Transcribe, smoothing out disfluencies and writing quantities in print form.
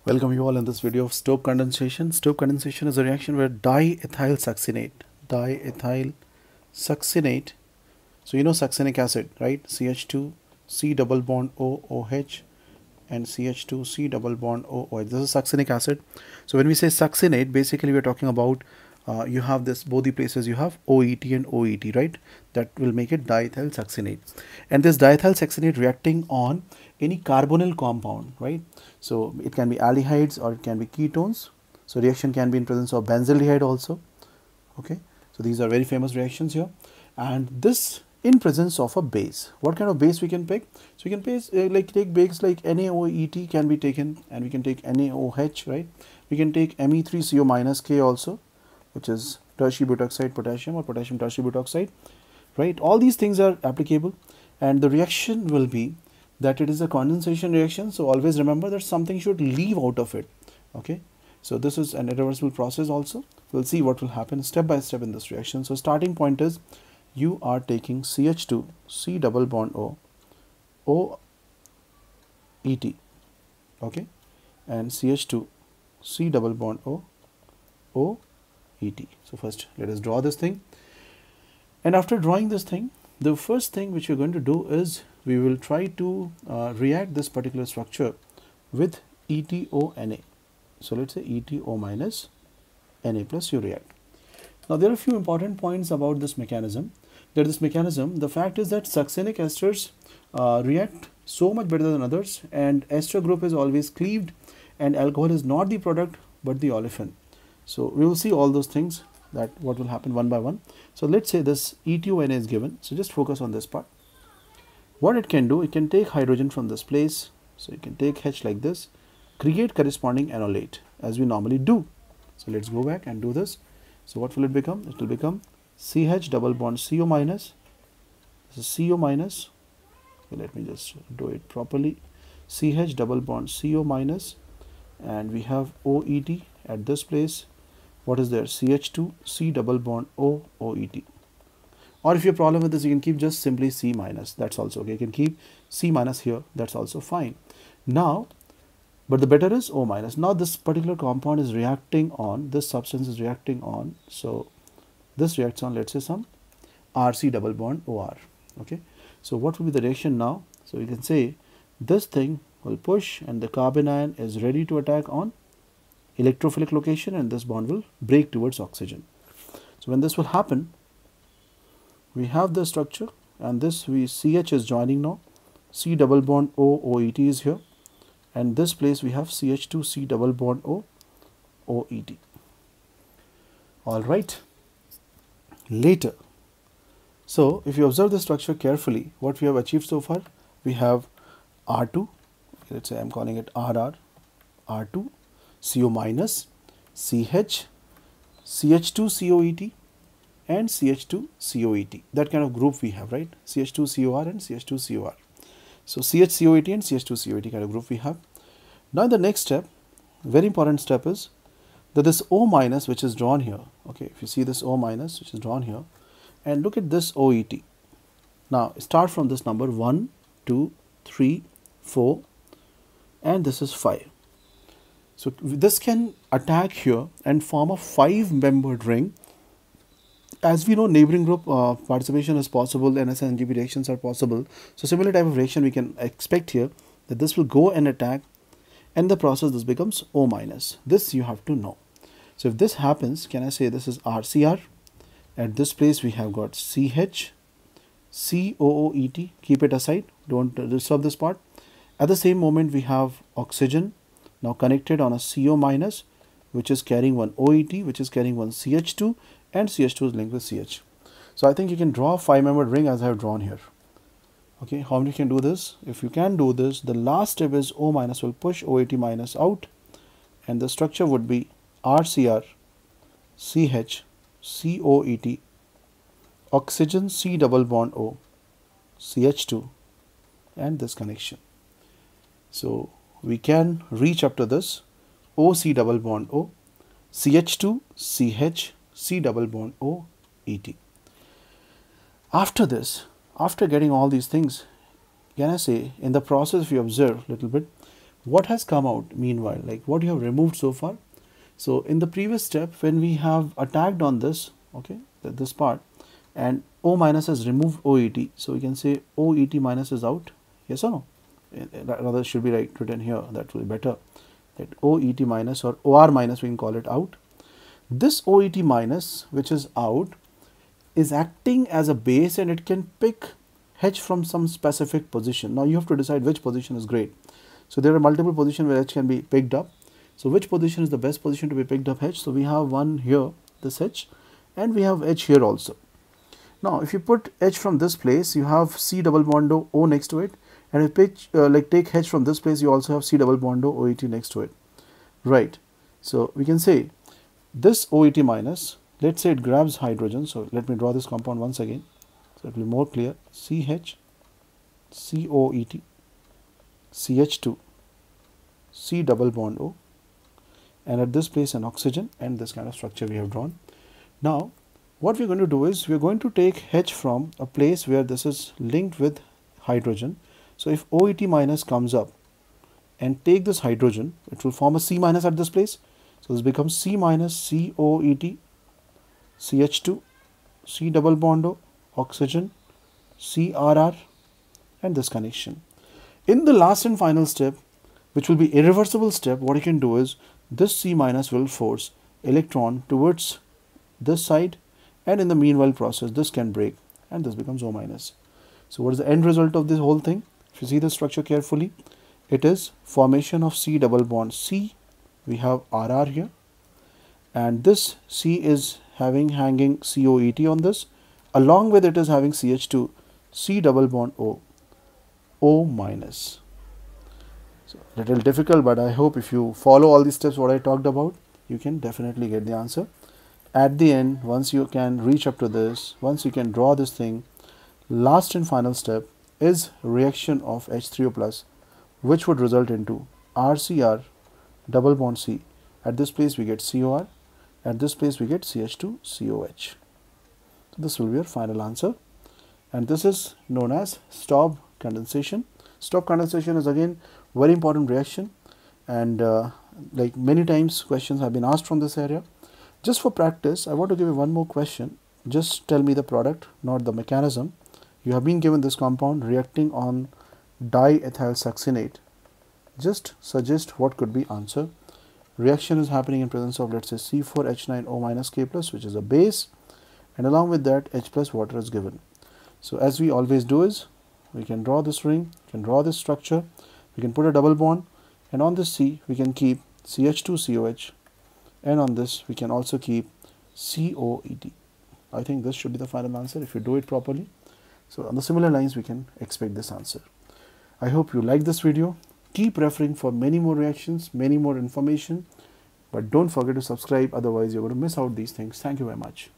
Welcome you all in this video of Stobbe condensation. Stobbe condensation is a reaction where diethyl succinate. So you know succinic acid, right? CH2, C double bond O OH and CH2, C double bond O OH. This is succinic acid. So when we say succinate, basically we are talking about you have this both the places you have OET and OET, right? That will make it diethyl succinate. And this diethyl succinate reacting on any carbonyl compound, right? So it can be aldehydes or it can be ketones. So reaction can be in presence of benzaldehyde also. Okay, so these are very famous reactions here, and this in presence of a base. What kind of base we can pick? So we can take base like NaOET can be taken, and we can take NaOH, right? We can take Me3CO minus K also, which is tertiary butoxide potassium or potassium tertiary butoxide, right? All these things are applicable, and the reaction will be that it is a condensation reaction. So always remember that something should leave out of it. Okay, so this is an irreversible process also. We'll see what will happen step by step in this reaction. So starting point is you are taking CH2 C double bond O OET, okay, and CH2 C double bond O OET. So first let us draw this thing, and after drawing this thing, the first thing which you're going to do is we will try to react this particular structure with ETO-Na. So let's say ETO minus Na plus you react. Now there are a few important points about this mechanism. The fact is that succinic esters react so much better than others, and ester group is always cleaved, and alcohol is not the product but the olefin. So we will see all those things, that what will happen one by one. So let's say this ETO-Na is given. So just focus on this part. What it can do, it can take hydrogen from this place. So you can take H like this, create corresponding enolate as we normally do. So let's go back and do this. So what will it become? It will become CH double bond CO minus. This is CO minus. Okay, let me just do it properly. CH double bond CO minus, and we have OET at this place. What is there? CH2 C double bond O OET. Or if you have a problem with this, you can keep just simply C minus. That's also okay. You can keep C minus here. That's also fine. Now, but the better is O minus. Now this particular compound is reacting on, this substance is reacting on. So this reacts on, let's say, some RC double bond OR. Okay. So what will be the reaction now? So you can say this thing will push, and the carbon ion is ready to attack on electrophilic location, and this bond will break towards oxygen. So when this will happen, we have the structure, and this CH is joining now. C double bond O OET is here, and this place we have CH2 C double bond O OET. All right. Later, so if you observe the structure carefully, what we have achieved so far, we have R2. Let's say I'm calling it RR, R2, CO minus, CH, CH2 COET, and CH2 COET. That kind of group we have, right? CH2 COR and CH2 COR. So CH COET and CH2 COET kind of group we have. Now the next step, very important step, is that this O minus which is drawn here. Okay, if you see this O minus which is drawn here, and look at this OET. Now start from this number 1, 2, 3, 4, and this is 5. So this can attack here and form a 5-membered ring. As we know, neighboring group participation is possible, NS and NGP reactions are possible. So similar type of reaction we can expect here, that this will go and attack, and the process this becomes O minus. This you have to know. So if this happens, can I say this is RCR? At this place we have got CH, COOET, keep it aside, don't disturb this part. At the same moment we have oxygen now connected on a CO minus, which is carrying one OET, which is carrying one CH2, and CH2 is linked with CH. So I think you can draw a 5-membered ring as I have drawn here. Okay, how many can do this? If you can do this, the last step is O minus will push OET minus out, and the structure would be RCR, CH, COET, oxygen C double bond O, CH2, and this connection. So we can reach up to this OC double bond O, CH2, CH, C double bond O, ET. After this, after getting all these things, can I say in the process if you observe a little bit, what has come out meanwhile, like what you have removed so far. So in the previous step, when we have attacked on this, okay, this part, and O minus has removed OET, so we can say OET minus is out, yes or no? Rather should be right written here, that will be better, that OET minus or OR minus we can call it out. This OET minus which is out is acting as a base and it can pick H from some specific position. Now you have to decide which position is great. So there are multiple positions where H can be picked up. So which position is the best position to be picked up H? So we have one here, this H, and we have H here also. Now if you put H from this place, you have C double bond O next to it, and if you take H from this place, you also have C double bond OET next to it, right? So we can say this OET minus, let's say it grabs hydrogen. So let me draw this compound once again, so it will be more clear. CH, COET, CH2, C double bond O, and at this place an oxygen, and this kind of structure we have drawn. Now what we're going to do is we're going to take H from a place where this is linked with hydrogen. So if OET minus comes up and take this hydrogen, it will form a C minus at this place. So this becomes C minus COET, CH2, C double bond O, oxygen, CRR, and this connection. In the last and final step, which will be irreversible step, what you can do is this C minus will force electron towards this side, and in the meanwhile process this can break and this becomes O minus. So what is the end result of this whole thing? If you see the structure carefully, it is formation of C double bond C. We have RR here, and this C is having hanging COET on this, along with it is having CH2, C double bond O, O minus. So little difficult, but I hope if you follow all these steps what I talked about, you can definitely get the answer. At the end, once you can reach up to this, once you can draw this thing, last and final step is reaction of H3O plus, which would result into RCR double bond C. At this place we get COR, at this place we get CH2 COH. So this will be your final answer, and this is known as Stobbe condensation. Stobbe condensation is again very important reaction, and like many times questions have been asked from this area. Just for practice, I want to give you one more question. Just tell me the product, not the mechanism. You have been given this compound reacting on diethyl succinate. Just suggest what could be answer. Reaction is happening in presence of, let's say, C4H9O minus K plus, which is a base, and along with that H plus water is given. So as we always do is, we can draw this ring, we can draw this structure, we can put a double bond, and on this C we can keep CH2COH, and on this we can also keep COET. I think this should be the final answer if you do it properly. So on the similar lines we can expect this answer. I hope you like this video. Keep referring for many more reactions, many more information, but don't forget to subscribe, otherwise you're going to miss out these things. Thank you very much.